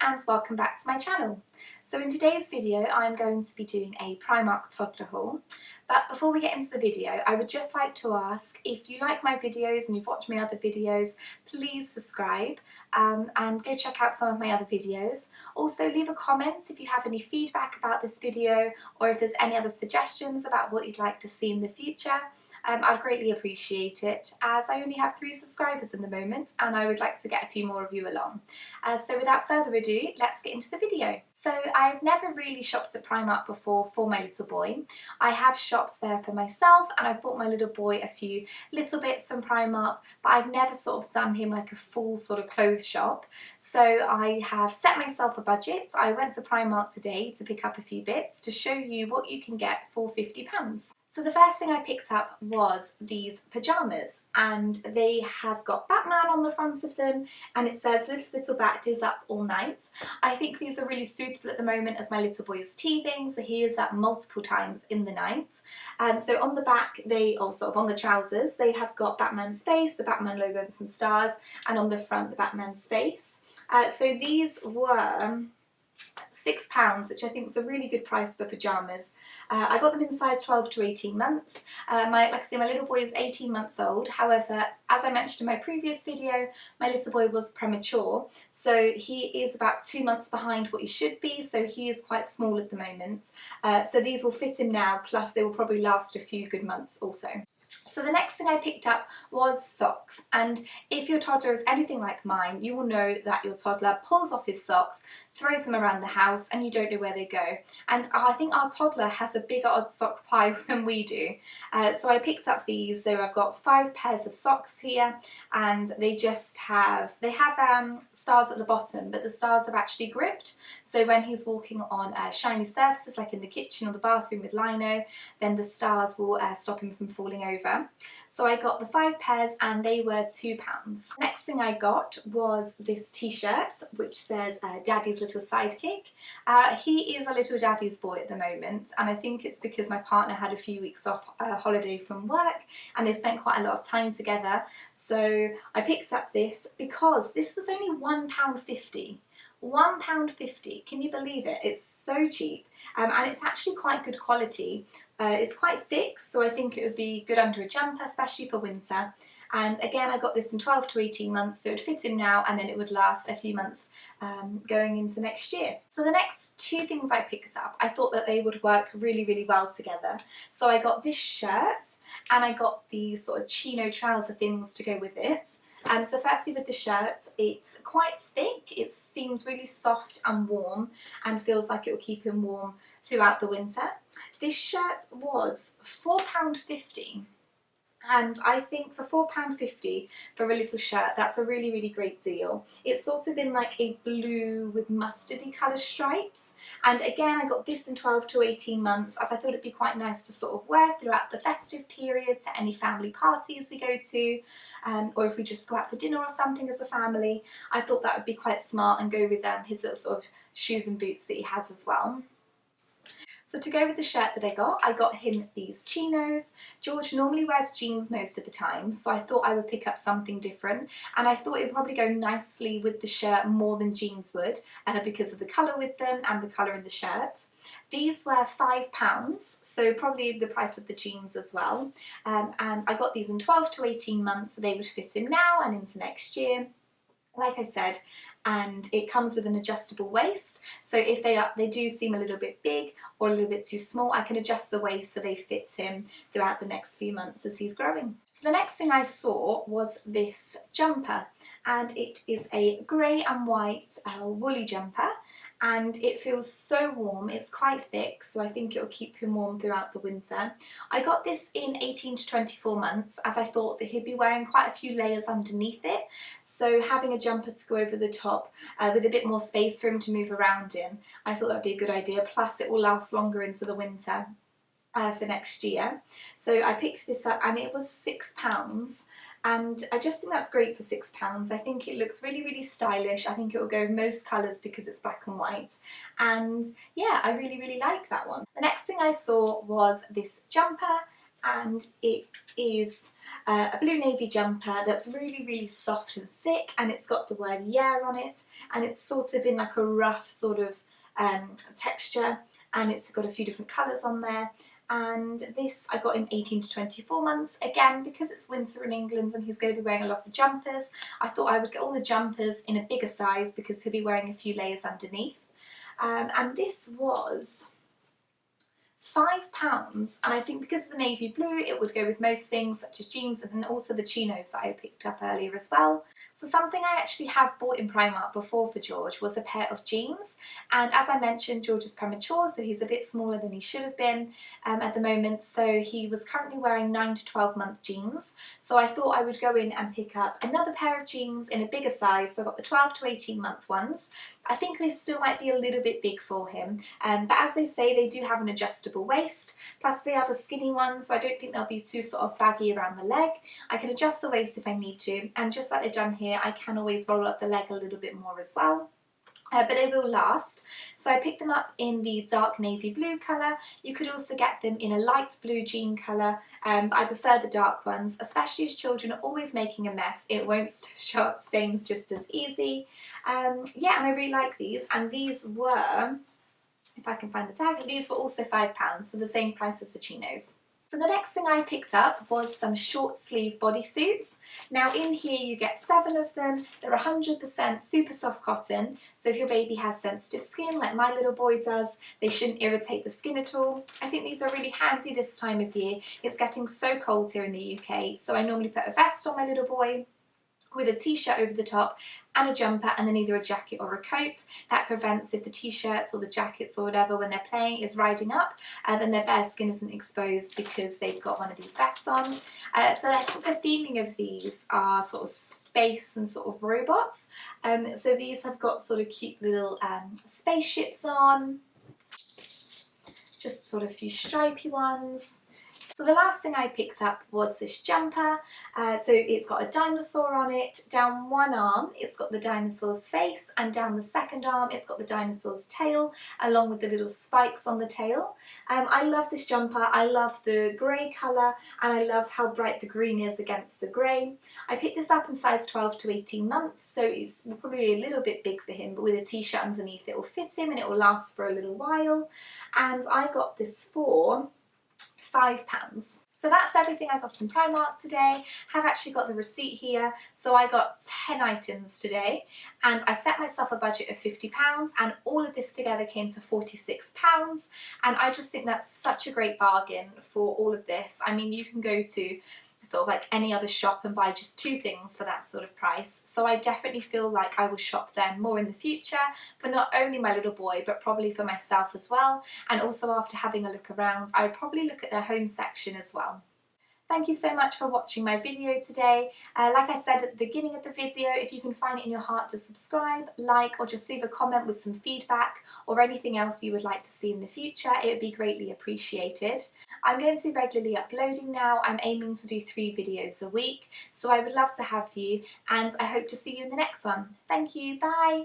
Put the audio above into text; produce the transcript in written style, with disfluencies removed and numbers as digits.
and welcome back to my channel. So in today's video I'm going to be doing a Primark toddler haul, but before we get into the video I would just like to ask, if you like my videos and you've watched my other videos, please subscribe and go check out some of my other videos. Also leave a comment if you have any feedback about this video or if there's any other suggestions about what you'd like to see in the future. I'd greatly appreciate it, as I only have 3 subscribers in the moment and I would like to get a few more of you along. So without further ado, let's get into the video. So I've never really shopped at Primark before for my little boy. I have shopped there for myself and I've bought my little boy a few little bits from Primark, but I've never sort of done him like a full sort of clothes shop. So I have set myself a budget. I went to Primark today to pick up a few bits to show you what you can get for £50. So the first thing I picked up was these pyjamas, and they have got Batman on the front of them and it says "This little bat is up all night." I think these are really suitable at the moment as my little boy is teething, so he is up multiple times in the night. So on the back, or sort of on the trousers, they have got Batman's face, the Batman logo and some stars, and on the front the Batman's face. So these were £6, which I think is a really good price for pyjamas. I got them in size 12 to 18 months. Like I say, my little boy is 18 months old. However, as I mentioned in my previous video, my little boy was premature, so he is about 2 months behind what he should be, so he is quite small at the moment. So these will fit him now, plus they will probably last a few good months also. So the next thing I picked up was socks, and if your toddler is anything like mine, you will know that your toddler pulls off his socks, throws them around the house, and you don't know where they go. And I think our toddler has a bigger odd sock pile than we do. So I picked up these. So I've got 5 pairs of socks here, and they have stars at the bottom, but the stars are actually gripped. So when he's walking on shiny surfaces like in the kitchen or the bathroom with lino, then the stars will stop him from falling over. So I got the 5 pairs and they were £2. Next thing I got was this t-shirt which says Daddy's Little Sidekick. He is a little daddy's boy at the moment, and I think it's because my partner had a few weeks off holiday from work and they spent quite a lot of time together. So I picked up this because this was only £1.50. £1.50, can you believe it? It's so cheap, and it's actually quite good quality. It's quite thick, so I think it would be good under a jumper, especially for winter. And again, I got this in 12 to 18 months, so it would fit him now and then it would last a few months going into next year. So the next 2 things I picked up, I thought that they would work really, really well together. So I got this shirt and I got these sort of chino trouser things to go with it. So firstly with the shirt, it's quite thick, it seems really soft and warm and feels like it will keep him warm throughout the winter. This shirt was £4.50. And I think for £4.50 for a little shirt, that's a really, really great deal. It's sort of in like a blue with mustardy colour stripes. And again, I got this in 12 to 18 months, as I thought it'd be quite nice to sort of wear throughout the festive period to any family parties we go to, or if we just go out for dinner or something as a family. I thought that would be quite smart and go with his little sort of shoes and boots that he has as well. So to go with the shirt that I got him these chinos. George normally wears jeans most of the time, so I thought I would pick up something different, and I thought it would probably go nicely with the shirt more than jeans would, because of the colour with them and the colour in the shirt. These were £5, so probably the price of the jeans as well, and I got these in 12 to 18 months, so they would fit him now and into next year, like I said. And it comes with an adjustable waist, so if they do seem a little bit big or a little bit too small, I can adjust the waist so they fit him throughout the next few months as he's growing. So the next thing I saw was this jumper, and it is a grey and white woolly jumper, and it feels so warm. It's quite thick, so I think it will keep him warm throughout the winter. I got this in 18 to 24 months, as I thought that he'd be wearing quite a few layers underneath it, so having a jumper to go over the top with a bit more space for him to move around in, I thought that would be a good idea. Plus it will last longer into the winter for next year. So I picked this up and it was £6. And I just think that's great for £6. I think it looks really, really stylish. I think it will go with most colours because it's black and white. And yeah, I really, really like that one. The next thing I saw was this jumper, and it is a blue navy jumper that's really soft and thick, and it's got the word yeah on it, and it's sort of in like a rough sort of texture, and it's got a few different colours on there. And this I got in 18 to 24 months. Again, because it's winter in England and he's going to be wearing a lot of jumpers, I thought I would get all the jumpers in a bigger size because he'll be wearing a few layers underneath. And this was £5, and I think because of the navy blue it would go with most things such as jeans, and then also the chinos that I picked up earlier as well. So something I actually have bought in Primark before for George was a pair of jeans, and as I mentioned, George is premature, so he's a bit smaller than he should have been at the moment, so he was currently wearing 9 to 12 month jeans. So I thought I would go in and pick up another pair of jeans in a bigger size, so I got the 12 to 18 month ones. I think they still might be a little bit big for him, but as they say, they do have an adjustable waist, plus they are the skinny ones, so I don't think they'll be too sort of baggy around the leg. I can adjust the waist if I need to, and just like they've done here, I can always roll up the leg a little bit more as well. But they will last. So I picked them up in the dark navy blue colour. You could also get them in a light blue jean colour, but I prefer the dark ones, especially as children are always making a mess. It won't show up stains just as easy. Yeah, and I really like these, and these were, if I can find the tag, these were also £5, so the same price as the chinos. So the next thing I picked up was some short sleeve bodysuits. Now in here you get 7 of them. They're 100% super soft cotton, so if your baby has sensitive skin like my little boy does, they shouldn't irritate the skin at all. I think these are really handy this time of year. It's getting so cold here in the UK, so I normally put a vest on my little boy with a t-shirt over the top and a jumper, and then either a jacket or a coat. That prevents if the t-shirts or the jackets or whatever when they're playing is riding up, then their bare skin isn't exposed because they've got one of these vests on. So I think the theming of these are sort of space and sort of robots. So these have got sort of cute little spaceships on, just sort of a few stripy ones. So the last thing I picked up was this jumper. So it's got a dinosaur on it. Down one arm it's got the dinosaur's face, and down the second arm it's got the dinosaur's tail, along with the little spikes on the tail. I love this jumper. I love the grey colour, and I love how bright the green is against the grey. I picked this up in size 12 to 18 months, so it's probably a little bit big for him, but with a t-shirt underneath it will fit him and it will last for a little while. And I got this for £5. So that's everything I got in Primark today. Have actually got the receipt here. So I got 10 items today, and I set myself a budget of £50, and all of this together came to £46. And I just think that's such a great bargain for all of this. I mean, you can go to sort of like any other shop and buy just 2 things for that sort of price. So I definitely feel like I will shop there more in the future for not only my little boy, but probably for myself as well. And also after having a look around, I would probably look at their home section as well. Thank you so much for watching my video today. Like I said at the beginning of the video, if you can find it in your heart to subscribe, like, or just leave a comment with some feedback or anything else you would like to see in the future, it would be greatly appreciated. I'm going to be regularly uploading now. I'm aiming to do 3 videos a week, so I would love to have you, and I hope to see you in the next one. Thank you, bye!